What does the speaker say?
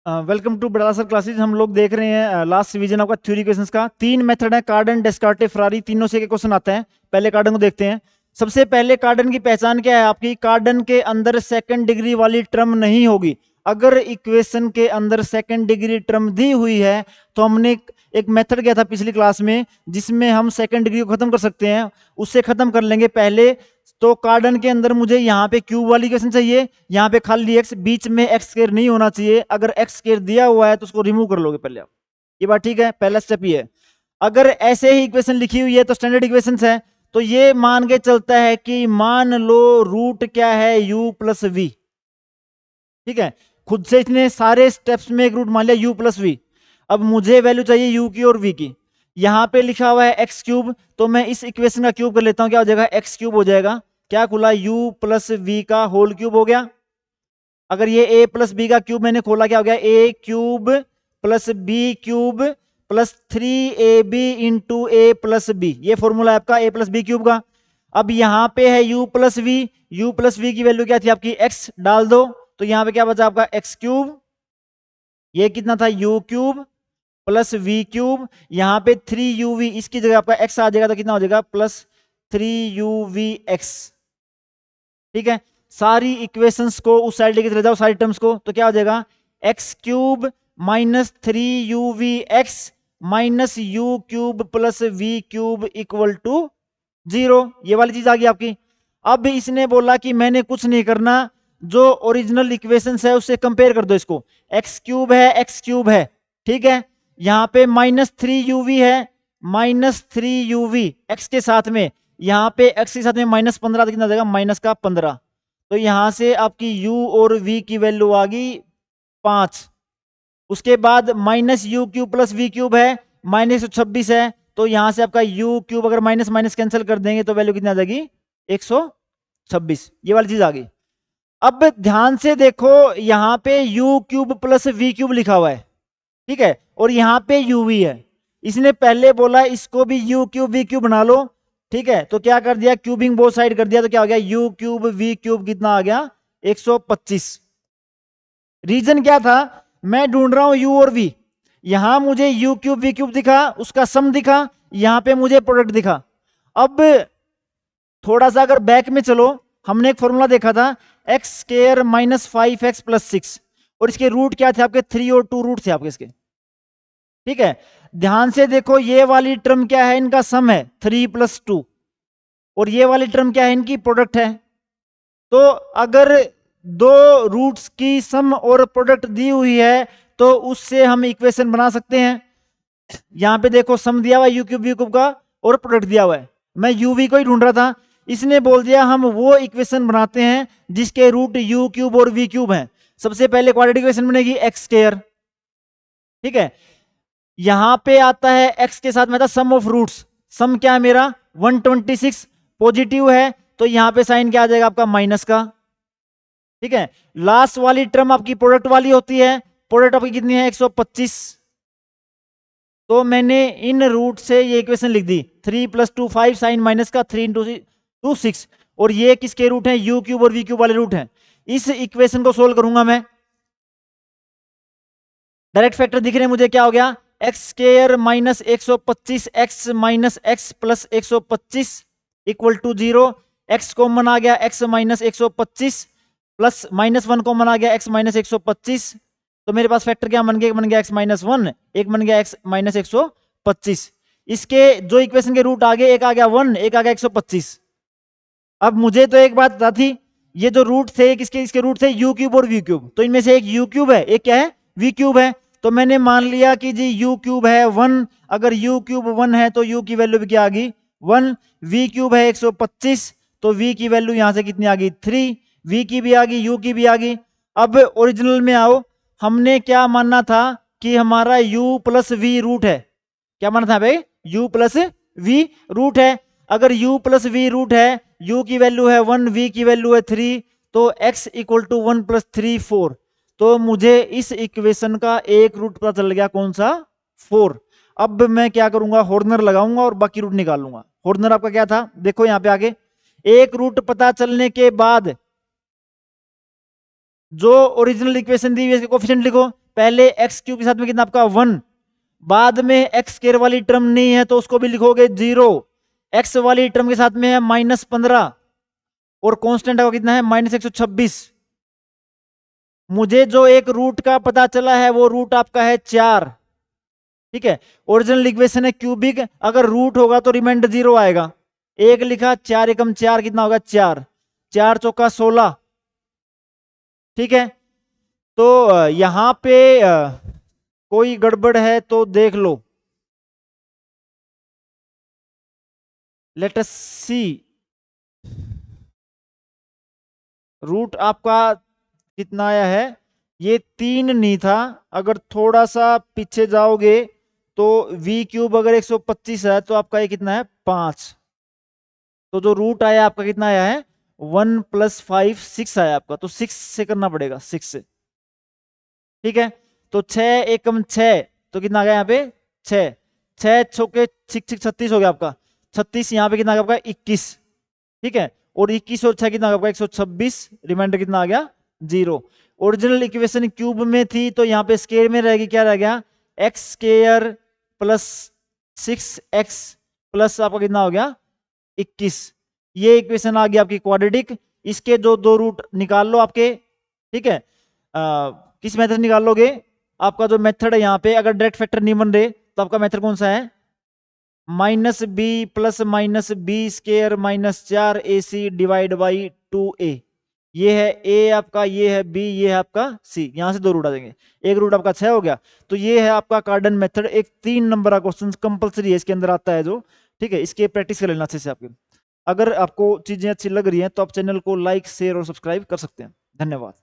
Welcome to बड़ा sir classes. हम लोग देख रहे हैं लास्ट रिवीजन आपका थ्योरी क्वेश्चंस का। 3 मेथड है, कार्डन, डेस्कार्टे, फरारी, तीनों से के क्वेश्चन आते हैं। पहले कार्डन को देखते हैं। सबसे पहले कार्डन की पहचान क्या है आपकी? कार्डन के अंदर सेकंड डिग्री वाली टर्म नहीं होगी। अगर इक्वेशन के अंदर सेकंड डिग्री टर्म दी हुई है तो हमने एक मेथड किया था पिछली क्लास में जिसमें हम सेकंड डिग्री को खत्म कर सकते हैं। उससे खत्म कर लेंगे पहले। तो कार्डन के अंदर मुझे यहाँ पे क्यूब वाली इक्वेशन चाहिए, यहाँ पे खाली एक्स, बीच में एक्स स्क्वायर नहीं होना चाहिए। अगर एक्स स्क्वायर दिया हुआ है तो उसको रिमूव कर लोगे पहले आप। ये बात ठीक है, पहला स्टेप ये है। अगर ऐसे ही इक्वेशन लिखी हुई है तो स्टैंडर्ड इक्वेशन है, तो ये मान के चलता है कि मान लो रूट क्या है, u प्लस वी। ठीक है, खुद से इसने सारे स्टेप्स में एक रूट मान लिया u प्लस वी। अब मुझे वैल्यू चाहिए u की और v की। यहां पे लिखा हुआ है एक्स क्यूब, तो मैं इस इक्वेशन का क्यूब कर लेता हूं। क्या हो जाएगा? एक्स क्यूब हो जाएगा। क्या खुला? u प्लस वी का होल क्यूब हो गया। अगर ये a प्लस बी का क्यूब मैंने खोला, क्या हो गया? a cube plus b cube plus 3ab into a plus b. ये फॉर्मूला है आपका a प्लस बी क्यूब का। अब यहां पे है u plus v. u plus v की वैल्यू क्या थी आपकी? x डाल दो, तो यहां पे क्या बचा आपका? X cube. ये कितना था? u cube plus v cube. यहां पे 3uv, इसकी जगह आपका x आ जाएगा तो कितना हो जाएगा? Plus 3uvx। ठीक है, सारी इक्वेशंस को उस साइड लेके चले जाओ, सारी टर्म्स को, तो क्या हो जाएगा? X cube minus 3uvx minus u cube plus v cube equal to 0। ये वाली चीज आ गई आपकी। अब इसने बोला कि मैंने कुछ नहीं करना, जो ओरिजिनल इक्वेशंस है उससे कंपेयर कर दो इसको। एक्स क्यूब है, एक्स क्यूब है, ठीक है। यहां पे माइनस 3uv है, माइनस 3uv एक्स के साथ में, यहाँ पे x के साथ में माइनस 15, तो कितना आ जाएगा? माइनस का 15। तो यहां से आपकी u और v की वैल्यू आ गई 5। उसके बाद minus u cube plus v cube है, माइनस 126 है। तो यहां से आपका u क्यूब अगर माइनस माइनस कैंसिल कर देंगे तो वैल्यू कितनी आ जाएगी? 126। ये वाली चीज आ गई। अब ध्यान से देखो, यहां पे u cube plus v cube लिखा हुआ है, ठीक है, और यहां पे uv है। इसने पहले बोला इसको भी u क्यूब वी क्यूब बना लो, ठीक है। तो क्या कर दिया? क्यूबिंग बोथ साइड कर दिया, तो क्या हो गया? u क्यूब वी क्यूब कितना आ गया? 125। रीजन क्या था? मैं ढूंढ रहा हूं u और v। यहां मुझे u क्यूब वी क्यूब दिखा, उसका सम दिखा, यहां पे मुझे प्रोडक्ट दिखा। अब थोड़ा सा अगर बैक में चलो, हमने एक फॉर्मूला देखा था, x square minus 5x plus 6, और इसके रूट क्या थे आपके? 3 और 2 रूट थे आपके इसके, ठीक है। ध्यान से देखो, ये वाली टर्म क्या है? इनका सम है 3 प्लस 2, और ये वाली टर्म क्या है? इनकी प्रोडक्ट है। तो अगर दो रूट्स की सम और प्रोडक्ट दी हुई है तो उससे हम इक्वेशन बना सकते हैं। यहां पे देखो, सम दिया हुआ है u क्यूब v क्यूब का, और प्रोडक्ट दिया हुआ है। मैं uv को ही ढूंढ रहा था, इसने बोल दिया हम वो इक्वेशन बनाते हैं जिसके रूट u क्यूब और v क्यूब हैं। सबसे पहले क्वाड्रेटिक इक्वेशन बनेगी एक्स स्क्वायर, ठीक है। यहां पे आता है x के साथ में था सम ऑफ रूट्स। सम क्या है मेरा? 126। पॉजिटिव है तो यहां पे साइन क्या आ जाएगा आपका? माइनस का, ठीक है। लास्ट वाली टर्म आपकी प्रोडक्ट वाली होती है। प्रोडक्ट आपकी कितनी है? 125। तो मैंने इन रूट से ये इक्वेशन लिख दी, 3 प्लस 2 5 साइन माइनस का 3 इंटू 2 6। और ये किसके रूट हैं? u क्यूब और v क्यूब वाले रूट हैं। इस इक्वेशन को सोल्व करूंगा मैं। डायरेक्ट फैक्टर दिख रहे हैं मुझे, क्या हो गया? X square minus 125 x minus x plus 125 equal to 0। X common आ गया, x minus 125 plus minus 1 common आ गया, एक्स माइनस 125। तो मेरे पास फैक्टर क्या बन गया? बन गया एक्स माइनस 1, एक बन गया एक्स माइनस 125। इसके जो इक्वेशन के रूट आ गए, एक आ गया 1, एक आ गया 125। अब मुझे तो एक बात बता थी, ये जो रूट थे किसके? इसके रूट थे u क्यूब और v क्यूब। तो इनमें से एक u क्यूब है, एक क्या है? v क्यूब है। तो मैंने मान लिया कि जी u क्यूब है 1। अगर u क्यूब 1 है तो u की वैल्यू भी क्या आ गई? 1। v क्यूब है 125, तो v की वैल्यू यहां से कितनी आ गई? 3। v की भी आ गई, u की भी आ गई। अब ओरिजिनल में आओ, हमने क्या मानना था? कि हमारा u प्लस वी रूट है। क्या मानना था भाई? u प्लस वी रूट है। अगर u प्लस वी रूट है, u की वैल्यू है 1, v की वैल्यू है 3, तो x इक्वल टू 1 प्लस 3 4। तो मुझे इस इक्वेशन का एक रूट पता चल गया, कौन सा? 4। अब मैं क्या करूंगा? हॉर्नर लगाऊंगा और बाकी रूट निकाल लूंगा। हॉर्नर आपका क्या था? देखो यहां पे आगे, एक रूट पता चलने के बाद जो ओरिजिनल इक्वेशन दी हुई है कोफिशिएंट लिखो। पहले एक्स क्यूब के साथ में कितना आपका 1, बाद में एक्स स्क्वायर वाली टर्म नहीं है तो उसको भी लिखोगे 0, एक्स वाली टर्म के साथ में है -15 और कांस्टेंट का कितना है -126। मुझे जो एक रूट का पता चला है वो रूट आपका है 4, ठीक है। ओरिजिनल इक्वेशन है क्यूबिक, अगर रूट होगा तो रिमाइंडर 0 आएगा। एक लिखा 4 एकम 4 कितना होगा 4, 4 चौका 16, ठीक है। तो यहां पे कोई गड़बड़ है तो देख लो, लेट अस सी। रूट आपका कितना आया है, ये 3 नहीं था, अगर थोड़ा सा पीछे जाओगे तो v क्यूब अगर 125 है तो आपका ये कितना है 5। तो जो रूट आया आपका कितना आया है 1 + 5 6 आया आपका, तो 6 से करना पड़ेगा, 6 से, ठीक है। तो 6 एकम 6 तो कितना आ गया यहाँ पे 6, 6 छोके 6 36 हो गया आपका, 36 यहाँ पे कितना आ गया आपका 21, ठीक है। और 21 और 6 कितना आ गया आपका 126, रिमाइंडर कितना आ गया 0। ओरिजिनल इक्वेशन क्यूब में थी तो यहाँ पे स्क्वायर में रहेगी, क्या रह गया x square plus 6x plus आपका कितना हो गया 21। ये इक्वेशन आ गई आपकी क्वाड्रेटिक। इसके जो दो रूट निकाल लो आपके, ठीक है। किस मेथड निकाल लोगे, आपका जो मेथड है यहाँ पे अगर डायरेक्ट फैक्टर नहीं बन रहे तो आपका मेथड कौन सा है -b plus -b² -4ac divide by 2a। ये है a आपका, ये है b, ये है आपका c, यहां से दो रूट आ जाएंगे, एक रूट आपका 6 हो गया। तो ये है आपका कार्डन मेथड, एक 3 नंबर का क्वेश्चन कंपलसरी है इसके अंदर आता है जो, ठीक है। इसके प्रैक्टिस कर लेना अच्छे से आपके। अगर आपको चीजें अच्छी लग रही हैं तो आप चैनल को लाइक शेयर और सब्सक्राइब कर सकते हैं। धन्यवाद।